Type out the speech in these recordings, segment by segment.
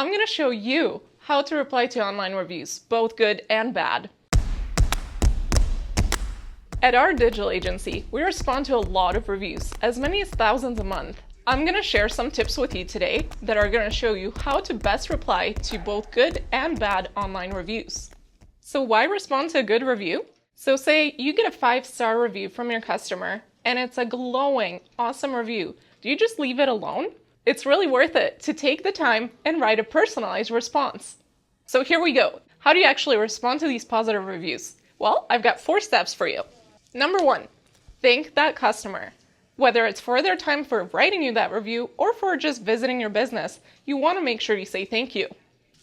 I'm going to show you how to reply to online reviews, both good and bad. At our digital agency, we respond to a lot of reviews, as many as thousands a month. I'm going to share some tips with you today that are going to show you how to best reply to both good and bad online reviews. So why respond to a good review? So say you get a 5-star review from your customer and it's a glowing, awesome review. Do you just leave it alone? It's really worth it to take the time and write a personalized response. So here we go. How do you actually respond to these positive reviews? Well, I've got 4 steps for you. Number 1, thank that customer. Whether it's for their time for writing you that review or for just visiting your business, you want to make sure you say thank you.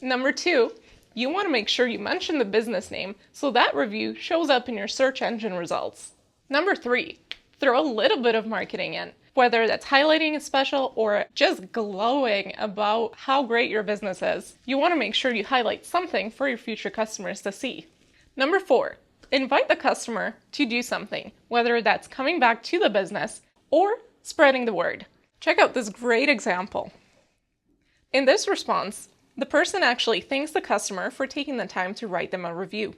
Number 2, you want to make sure you mention the business name so that review shows up in your search engine results. Number 3, throw a little bit of marketing in, whether that's highlighting a special or just glowing about how great your business is. You want to make sure you highlight something for your future customers to see. Number 4, invite the customer to do something, whether that's coming back to the business or spreading the word. Check out this great example. In this response, the person actually thanks the customer for taking the time to write them a review.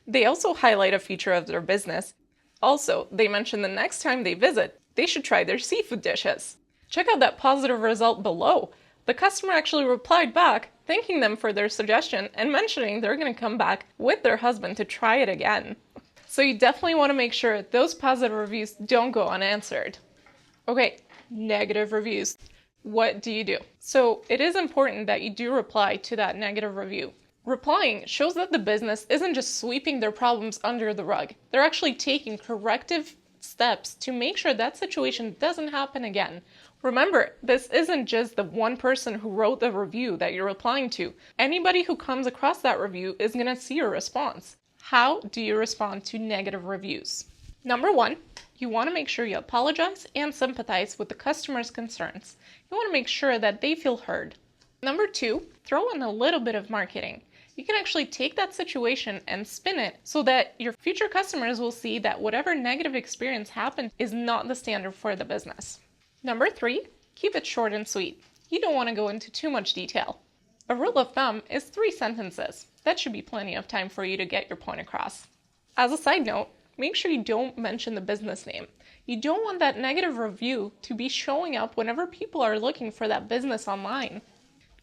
They also highlight a feature of their business. Also, they mention the next time they visit, they should try their seafood dishes. Check out that positive result below. The customer actually replied back, thanking them for their suggestion and mentioning they're going to come back with their husband to try it again. So you definitely want to make sure those positive reviews don't go unanswered. Okay, negative reviews. What do you do? So it is important that you do reply to that negative review. Replying shows that the business isn't just sweeping their problems under the rug. They're actually taking corrective steps to make sure that situation doesn't happen again. Remember, this isn't just the one person who wrote the review that you're replying to. Anybody who comes across that review is going to see your response. How do you respond to negative reviews? Number 1, you want to make sure you apologize and sympathize with the customer's concerns. You want to make sure that they feel heard. Number 2, throw in a little bit of marketing. You can actually take that situation and spin it so that your future customers will see that whatever negative experience happened is not the standard for the business. Number 3, keep it short and sweet. You don't want to go into too much detail. A rule of thumb is 3 sentences. That should be plenty of time for you to get your point across. As a side note, make sure you don't mention the business name. You don't want that negative review to be showing up whenever people are looking for that business online.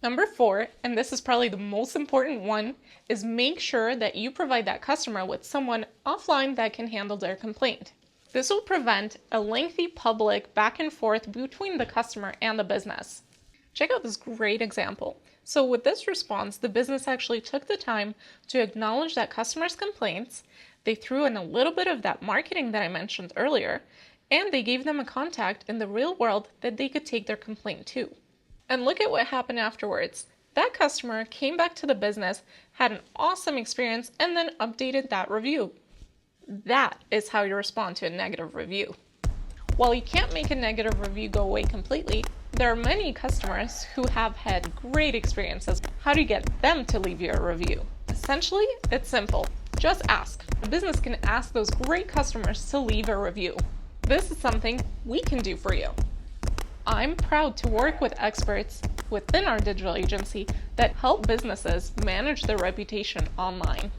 Number 4, and this is probably the most important one, is make sure that you provide that customer with someone offline that can handle their complaint. This will prevent a lengthy public back and forth between the customer and the business. Check out this great example. So with this response, the business actually took the time to acknowledge that customer's complaints. They threw in a little bit of that marketing that I mentioned earlier, and they gave them a contact in the real world that they could take their complaint to. And look at what happened afterwards. That customer came back to the business, had an awesome experience, and then updated that review. That is how you respond to a negative review. While you can't make a negative review go away completely, there are many customers who have had great experiences. How do you get them to leave you a review? Essentially, it's simple. Just ask. The business can ask those great customers to leave a review. This is something we can do for you. I'm proud to work with experts within our digital agency that help businesses manage their reputation online.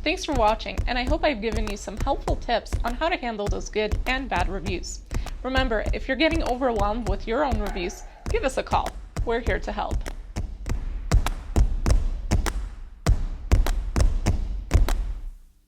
Thanks for watching, and I hope I've given you some helpful tips on how to handle those good and bad reviews. Remember, if you're getting overwhelmed with your own reviews, give us a call. We're here to help.